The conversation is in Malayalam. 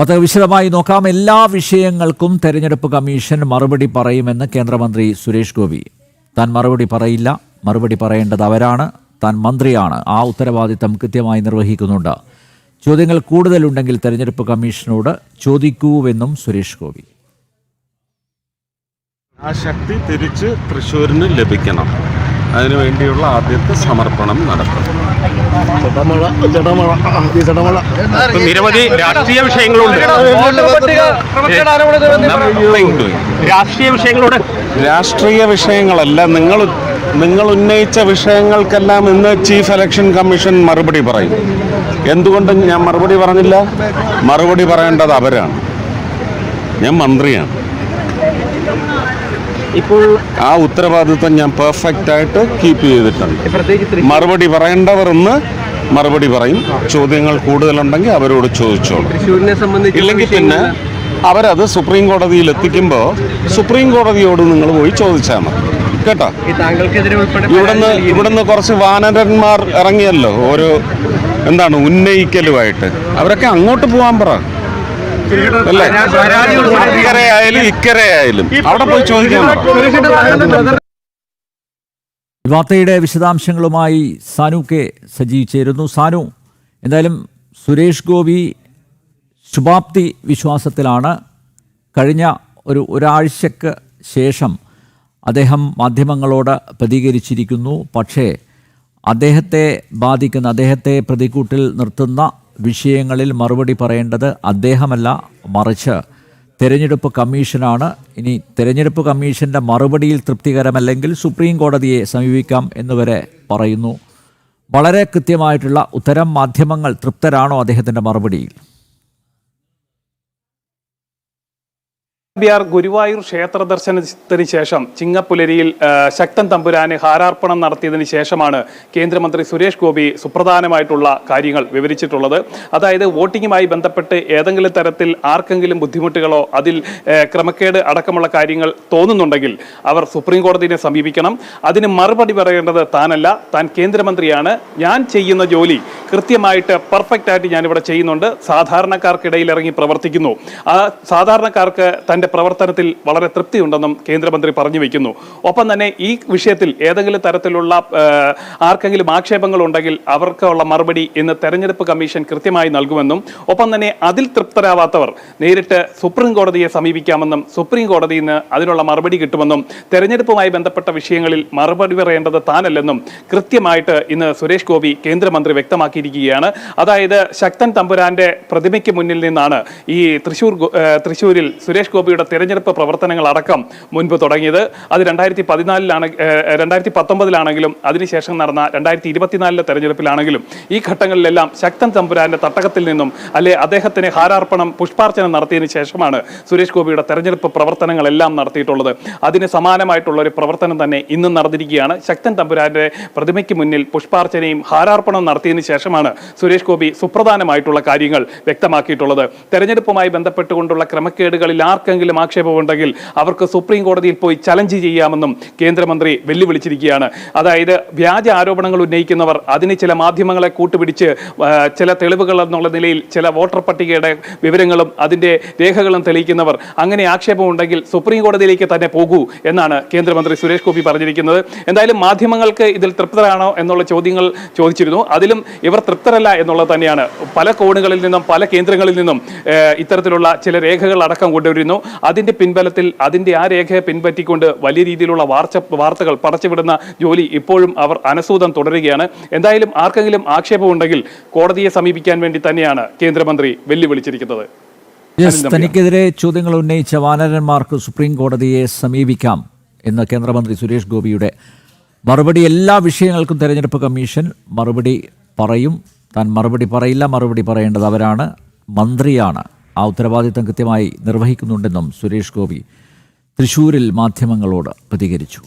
അത് വിശദമായി നോക്കാം. എല്ലാ വിഷയങ്ങൾക്കും തെരഞ്ഞെടുപ്പ് കമ്മീഷൻ മറുപടി പറയുമെന്ന് കേന്ദ്രമന്ത്രി സുരേഷ് ഗോപി. താൻ മറുപടി പറയില്ല, മറുപടി പറയേണ്ടത് അവരാണ്, താൻ മന്ത്രിയാണ്, ആ ഉത്തരവാദിത്തം കൃത്യമായി നിർവഹിക്കുന്നുണ്ട്. ചോദ്യങ്ങൾ കൂടുതലുണ്ടെങ്കിൽ തെരഞ്ഞെടുപ്പ് കമ്മീഷനോട് ചോദിക്കൂവെന്നും സുരേഷ് ഗോപി. ആ ശക്തി തിരിച്ച് തൃശ്ശൂരിന് ലഭിക്കണം. അതിനുവേണ്ടിയുള്ള ആദ്യത്തെ സമർപ്പണം നടത്തും. നിരവധി രാഷ്ട്രീയ വിഷയങ്ങളുണ്ട്. രാഷ്ട്രീയ വിഷയങ്ങളല്ല, നിങ്ങൾ ഉന്നയിച്ച വിഷയങ്ങൾക്കെല്ലാം ഇന്ന് ചീഫ് ഇലക്ഷൻ കമ്മീഷൻ മറുപടി പറയും. എന്തുകൊണ്ട് ഞാൻ മറുപടി പറഞ്ഞില്ല? മറുപടി പറയേണ്ടത് അവരാണ്. ഞാൻ മന്ത്രിയാണ്. ഇപ്പോൾ ആ ഉത്തരവാദിത്വം ഞാൻ പെർഫെക്റ്റ് ആയിട്ട് കീപ്പ് ചെയ്തിട്ടുണ്ട്. മറുപടി പറയേണ്ടവർ ഇന്ന് മറുപടി പറയും. ചോദ്യങ്ങൾ കൂടുതലുണ്ടെങ്കിൽ അവരോട് ചോദിച്ചോളൂ. ഇല്ലെങ്കിൽ പിന്നെ അവരത് സുപ്രീം കോടതിയിൽ എത്തിക്കുമ്പോൾ സുപ്രീം കോടതിയോട് നിങ്ങൾ പോയി ചോദിച്ചാൽ മതി കേട്ടോ. ഇവിടുന്ന് കുറച്ച് വാനരന്മാർ ഇറങ്ങിയല്ലോ, ഓരോ ഉന്നയിക്കലുമായിട്ട്. അവരൊക്കെ അങ്ങോട്ട് പോകാൻ പറ അല്ലേ? ഇക്കരയായാലും ഇക്കരയായാലും അവിടെ പോയി ചോദിക്കാൻ. വാർത്തയുടെ വിശദാംശങ്ങളുമായി സാനു കെ സജീവ് ചേരുന്നു. സാനു, എന്തായാലും സുരേഷ് ഗോപി ശുഭാപ്തി വിശ്വാസത്തിലാണ്. കഴിഞ്ഞ ഒരാഴ്ചക്ക് ശേഷം അദ്ദേഹം മാധ്യമങ്ങളോട് പ്രതികരിച്ചിരിക്കുന്നു. പക്ഷേ അദ്ദേഹത്തെ ബാധിക്കുന്ന, അദ്ദേഹത്തെ പ്രതിക്കൂട്ടിൽ നിർത്തുന്ന വിഷയങ്ങളിൽ മറുപടി പറയേണ്ടത് അദ്ദേഹമല്ല, മറിച്ച് തെരഞ്ഞെടുപ്പ് കമ്മീഷനാണ്. ഇനി തെരഞ്ഞെടുപ്പ് കമ്മീഷൻ്റെ മറുപടിയിൽ തൃപ്തികരമല്ലെങ്കിൽ സുപ്രീം കോടതിയെ സമീപിക്കാം എന്നുവരെ പറയുന്നു. വളരെ കൃത്യമായിട്ടുള്ള ഉത്തരം. മാധ്യമങ്ങൾ തൃപ്തരാണോ അദ്ദേഹത്തിൻ്റെ മറുപടിയിൽ? ഗുരുവായൂർ ക്ഷേത്ര ദർശനത്തിന് ശേഷം ചിങ്ങപ്പുലരിയിൽ ശക്തൻ തമ്പുരാന് ഹാരാർപ്പണം നടത്തിയതിന് ശേഷമാണ് കേന്ദ്രമന്ത്രി സുരേഷ് ഗോപി സുപ്രധാനമായിട്ടുള്ള കാര്യങ്ങൾ വിവരിച്ചിട്ടുള്ളത്. അതായത് വോട്ടിങ്ങുമായി ബന്ധപ്പെട്ട് ഏതെങ്കിലും തരത്തിൽ ആർക്കെങ്കിലും ബുദ്ധിമുട്ടുകളോ അതിൽ ക്രമക്കേട് അടക്കമുള്ള കാര്യങ്ങൾ തോന്നുന്നുണ്ടെങ്കിൽ അവർ സുപ്രീം കോടതിയെ സമീപിക്കണം. അതിന് മറുപടി പറയേണ്ടത് താനല്ല, താൻ കേന്ദ്രമന്ത്രിയാണ്. ഞാൻ ചെയ്യുന്ന ജോലി കൃത്യമായിട്ട് പെർഫെക്റ്റ് ആയിട്ട് ഞാനിവിടെ ചെയ്യുന്നുണ്ട്. സാധാരണക്കാർക്കിടയിൽ ഇറങ്ങി പ്രവർത്തിക്കുന്നു. ആ സാധാരണക്കാർക്ക് തൻ്റെ പ്രവർത്തനത്തിൽ വളരെ തൃപ്തിയുണ്ടെന്നും കേന്ദ്രമന്ത്രി പറഞ്ഞു വയ്ക്കുന്നു. ഒപ്പം തന്നെ ഈ വിഷയത്തിൽ ഏതെങ്കിലും തരത്തിലുള്ള ആർക്കെങ്കിലും ആക്ഷേപങ്ങൾ ഉണ്ടെങ്കിൽ അവർക്കുള്ള മറുപടി ഇന്ന് തെരഞ്ഞെടുപ്പ് കമ്മീഷൻ കൃത്യമായി നൽകുമെന്നും, ഒപ്പം തന്നെ അതിൽ തൃപ്തരാവാത്തവർ നേരിട്ട് സുപ്രീം കോടതിയെ സമീപിക്കാമെന്നും, സുപ്രീം കോടതിയിൽ നിന്ന് അതിനുള്ള മറുപടി കിട്ടുമെന്നും, തെരഞ്ഞെടുപ്പുമായി ബന്ധപ്പെട്ട വിഷയങ്ങളിൽ മറുപടി പറയേണ്ടത് താനല്ലെന്നും കൃത്യമായിട്ട് ഇന്ന് സുരേഷ് ഗോപി കേന്ദ്രമന്ത്രി വ്യക്തമാക്കിയിരിക്കുകയാണ്. അതായത് ശക്തൻ തമ്പുരാന്റെ പ്രതിമയ്ക്ക് മുന്നിൽ നിന്നാണ് ഈ തൃശ്ശൂരിൽ സുരേഷ് ഗോപിയുടെ തെരഞ്ഞെടുപ്പ് പ്രവർത്തനങ്ങൾ അടക്കം മുൻപ് തുടങ്ങിയത്. അത് 2019 അതിനുശേഷം നടന്ന 2024 തെരഞ്ഞെടുപ്പിലാണെങ്കിലും ഈ ഘട്ടങ്ങളിലെല്ലാം ശക്തൻ തമ്പുരാന്റെ തട്ടകത്തിൽ നിന്നും അദ്ദേഹത്തിന് ഹാരാർപ്പണം പുഷ്പാർച്ചന നടത്തിയതിനു ശേഷമാണ് സുരേഷ് ഗോപിയുടെ തെരഞ്ഞെടുപ്പ് പ്രവർത്തനങ്ങളെല്ലാം നടത്തിയിട്ടുള്ളത്. അതിന് സമാനമായിട്ടുള്ള ഒരു പ്രവർത്തനം തന്നെ ഇന്നും നടന്നിരിക്കുകയാണ്. ശക്തൻ തമ്പുരാന്റെ പ്രതിമയ്ക്ക് മുന്നിൽ പുഷ്പാർച്ചനയും ഹാരാർപ്പണം നടത്തിയതിനു ശേഷമാണ് സുരേഷ് ഗോപി സുപ്രധാനമായിട്ടുള്ള കാര്യങ്ങൾ വ്യക്തമാക്കിയിട്ടുള്ളത്. തെരഞ്ഞെടുപ്പുമായി ബന്ധപ്പെട്ടുകൊണ്ടുള്ള ക്രമക്കേടുകളിൽ ആർക്കെങ്കിലും ആക്ഷേപമുണ്ടെങ്കിൽ അവർക്ക് സുപ്രീം കോടതിയിൽ പോയി ചലഞ്ച് ചെയ്യാമെന്നും കേന്ദ്രമന്ത്രി വെല്ലുവിളിച്ചിരിക്കുകയാണ്. അതായത് വ്യാജ ആരോപണങ്ങൾ ഉന്നയിക്കുന്നവർ അതിന് ചില മാധ്യമങ്ങളെ കൂട്ടുപിടിച്ച് ചില തെളിവുകൾ എന്നുള്ള നിലയിൽ ചില വോട്ടർ പട്ടികയുടെ വിവരങ്ങളും അതിൻ്റെ രേഖകളും തെളിയിക്കുന്നവർ അങ്ങനെ ആക്ഷേപമുണ്ടെങ്കിൽ സുപ്രീം കോടതിയിലേക്ക് തന്നെ പോകൂ എന്നാണ് കേന്ദ്രമന്ത്രി സുരേഷ് ഗോപി പറഞ്ഞിരിക്കുന്നത്. എന്തായാലും മാധ്യമങ്ങൾക്ക് ഇതിൽ തൃപ്തരാണോ എന്നുള്ള ചോദ്യങ്ങൾ ചോദിച്ചിരുന്നു. അതിലും ഇവർ തൃപ്തരല്ല എന്നുള്ളത് തന്നെയാണ്. പല കോണുകളിൽ നിന്നും പല കേന്ദ്രങ്ങളിൽ നിന്നും ഇത്തരത്തിലുള്ള ചില രേഖകൾ അടക്കം കൊണ്ടുവരുന്നു. അതിന്റെ പിൻബലത്തിൽ അതിന്റെ ആ രേഖയെ പിൻപറ്റിക്കൊണ്ട് വലിയ രീതിയിലുള്ള വാർത്തകൾ പടച്ചുവിടുന്ന ജോലി ഇപ്പോഴും അവർ അനസൂതം തുടരുകയാണ്. എന്തായാലും ആർക്കെങ്കിലും ആക്ഷേപമുണ്ടെങ്കിൽ കോടതിയെ സമീപിക്കാൻ വേണ്ടി തന്നെയാണ് കേന്ദ്രമന്ത്രി വെല്ലുവിളിച്ചിരിക്കുന്നത്. തനിക്കെതിരെ ചോദ്യങ്ങൾ ഉന്നയിച്ച വാനരന്മാർക്ക് സുപ്രീം കോടതിയെ സമീപിക്കാം എന്ന് കേന്ദ്രമന്ത്രി സുരേഷ് ഗോപിയുടെ മറുപടി. എല്ലാ വിഷയങ്ങൾക്കും തെരഞ്ഞെടുപ്പ് കമ്മീഷൻ മറുപടി പറയും. താൻ മറുപടി പറയില്ല, മറുപടി പറയേണ്ടത് അവരാണ്, മന്ത്രിയാണ്, ആ ഉത്തരവാദിത്തം കൃത്യമായി നിർവഹിക്കുന്നുണ്ടെന്നും സുരേഷ് ഗോപി തൃശ്ശൂരിൽ മാധ്യമങ്ങളോട് പ്രതികരിച്ചു.